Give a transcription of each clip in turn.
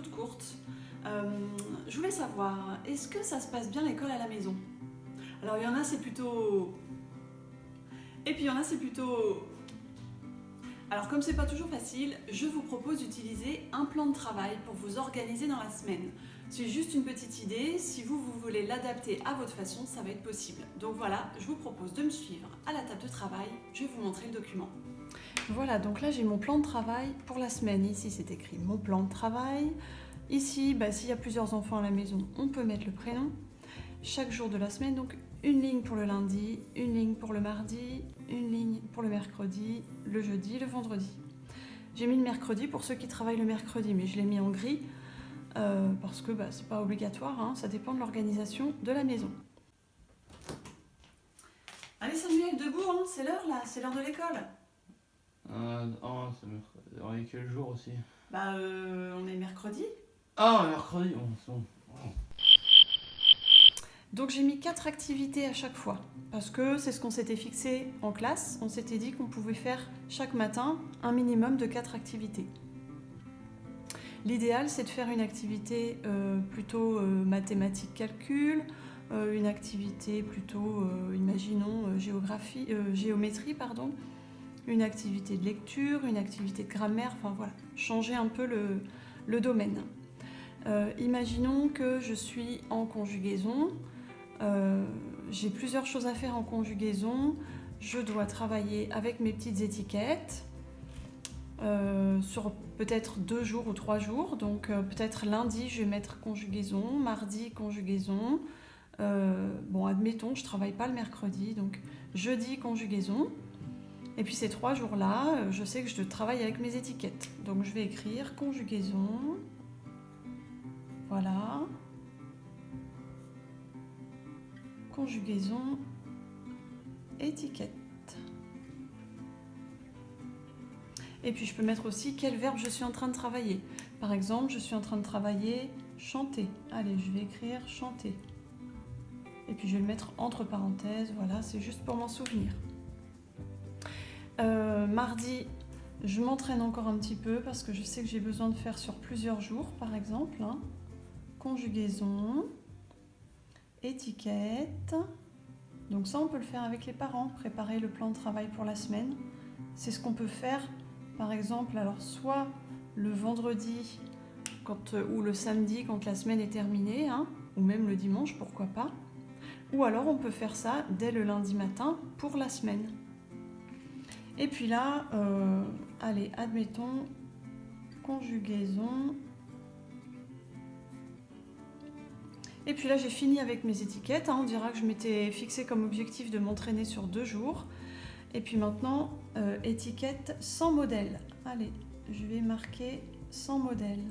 toute courte. Je voulais savoir, est-ce que ça se passe bien l'école à la maison? Alors il y en a c'est plutôt... Et puis il y en a c'est plutôt... Alors comme c'est pas toujours facile, je vous propose d'utiliser un plan de travail pour vous organiser dans la semaine. C'est juste une petite idée, si vous voulez l'adapter à votre façon, ça va être possible. Donc voilà, je vous propose de me suivre à la table de travail, je vais vous montrer le document. Voilà, donc là j'ai mon plan de travail pour la semaine. Ici c'est écrit mon plan de travail. Ici, s'il y a plusieurs enfants à la maison, on peut mettre le prénom. Chaque jour de la semaine, donc une ligne pour le lundi, une ligne pour le mardi, une ligne pour le mercredi, le jeudi, le vendredi. J'ai mis le mercredi pour ceux qui travaillent le mercredi, mais je l'ai mis en gris parce que c'est pas obligatoire, hein, ça dépend de l'organisation de la maison. Allez Samuel, debout, hein, c'est l'heure là, c'est l'heure de l'école. On est quel jour aussi? On est mercredi. Ah, mercredi, bon, c'est bon. Donc j'ai mis 4 activités à chaque fois, parce que c'est ce qu'on s'était fixé en classe. On s'était dit qu'on pouvait faire chaque matin un minimum de 4 activités. L'idéal, c'est de faire une activité plutôt mathématiques-calcul, une activité plutôt, imaginons, géométrie, une activité de lecture, une activité de grammaire, enfin voilà, changer un peu le domaine. Imaginons que je suis en conjugaison. J'ai plusieurs choses à faire en conjugaison. Je dois travailler avec mes petites étiquettes sur peut-être 2 jours ou 3 jours. Donc peut-être lundi je vais mettre conjugaison, mardi conjugaison. Admettons je travaille pas le mercredi, donc jeudi conjugaison. Et puis ces 3 jours-là, je sais que je travaille avec mes étiquettes. Donc je vais écrire conjugaison. Voilà. Conjugaison, étiquette. Et puis je peux mettre aussi quel verbe je suis en train de travailler. Par exemple, je suis en train de travailler chanter. Allez, je vais écrire chanter. Et puis je vais le mettre entre parenthèses, voilà, c'est juste pour m'en souvenir. Mardi, je m'entraîne encore un petit peu parce que je sais que j'ai besoin de faire sur plusieurs jours, par exemple. Conjugaison, étiquette. Donc ça, on peut le faire avec les parents, préparer le plan de travail pour la semaine. C'est ce qu'on peut faire, par exemple, alors soit le vendredi ou le samedi quand la semaine est terminée, ou même le dimanche, pourquoi pas. Ou alors on peut faire ça dès le lundi matin pour la semaine. Et puis là, allez, admettons, conjugaison. Et puis là, j'ai fini avec mes étiquettes. On dira que je m'étais fixé comme objectif de m'entraîner sur 2 jours. Et puis maintenant, étiquette sans modèle. Allez, je vais marquer sans modèle.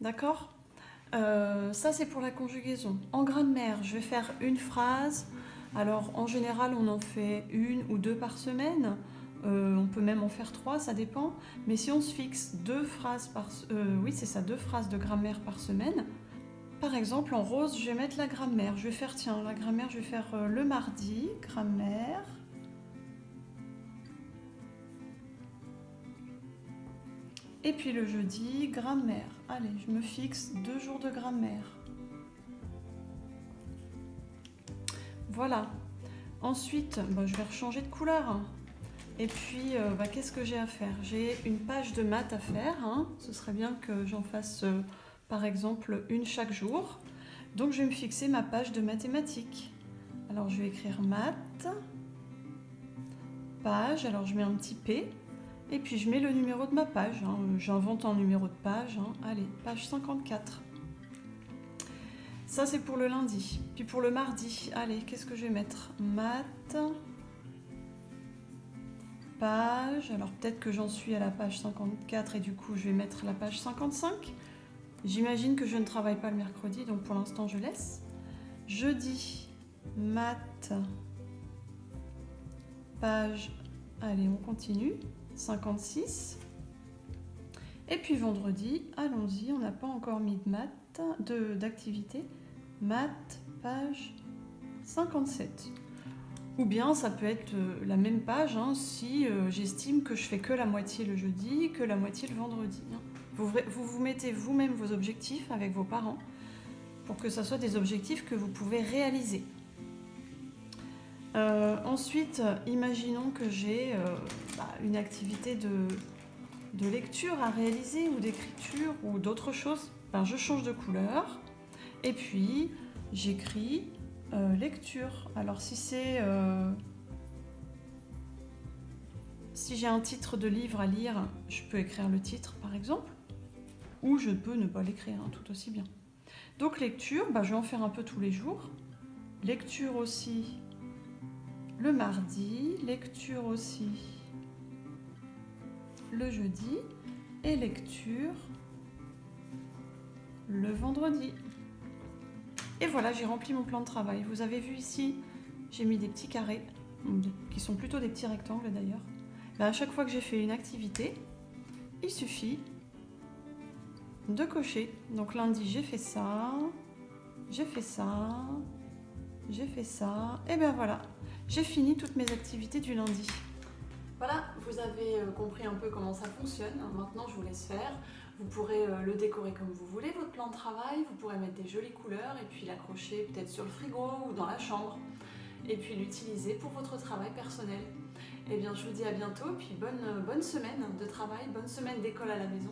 D'accord ? Ça, c'est pour la conjugaison. En grammaire, je vais faire une phrase. Alors, en général, on en fait 1 ou 2 par semaine. On peut même en faire 3, ça dépend. Mais si on se fixe 2 phrases 2 phrases de grammaire par semaine. Par exemple, en rose, je vais mettre la grammaire. Je vais faire, la grammaire, je vais faire le mardi, grammaire. Et puis le jeudi, grammaire. Allez, je me fixe 2 jours de grammaire. Voilà. Ensuite, je vais changer de couleur. Et puis, qu'est-ce que j'ai à faire? J'ai une page de maths à faire. Ce serait bien que j'en fasse, par exemple, une chaque jour. Donc, je vais me fixer ma page de mathématiques. Alors, je vais écrire maths, page. Alors, je mets un petit P. Et puis, je mets le numéro de ma page. J'invente un numéro de page. Allez, page 54. Ça, c'est pour le lundi. Puis, pour le mardi, allez, qu'est-ce que je vais mettre? Maths. Page, alors peut-être que j'en suis à la page 54 et du coup je vais mettre la page 55. J'imagine que je ne travaille pas le mercredi, donc pour l'instant je laisse. Jeudi, maths, page, allez on continue, 56. Et puis vendredi, allons-y, on n'a pas encore mis de maths, d'activité. Maths, page 57. Ou bien ça peut être la même page hein, si j'estime que je fais que la moitié le jeudi, que la moitié le vendredi. Hein. Vous mettez vous-même vos objectifs avec vos parents pour que ce soit des objectifs que vous pouvez réaliser. Ensuite, imaginons que j'ai une activité de lecture à réaliser ou d'écriture ou d'autres choses. Ben, je change de couleur et puis j'écris lecture. Alors si j'ai un titre de livre à lire, je peux écrire le titre par exemple, ou je peux ne pas l'écrire hein, tout aussi bien. Donc lecture, je vais en faire un peu tous les jours. Lecture aussi le mardi, lecture aussi le jeudi et lecture le vendredi. Et voilà, j'ai rempli mon plan de travail. Vous avez vu ici, j'ai mis des petits carrés, qui sont plutôt des petits rectangles d'ailleurs. À chaque fois que j'ai fait une activité, il suffit de cocher. Donc lundi, j'ai fait ça, j'ai fait ça, j'ai fait ça, et bien voilà, j'ai fini toutes mes activités du lundi. Voilà, vous avez compris un peu comment ça fonctionne. Maintenant, je vous laisse faire. Vous pourrez le décorer comme vous voulez, votre plan de travail. Vous pourrez mettre des jolies couleurs et puis l'accrocher peut-être sur le frigo ou dans la chambre. Et puis l'utiliser pour votre travail personnel. Eh bien, je vous dis à bientôt. Et puis bonne semaine de travail, bonne semaine d'école à la maison.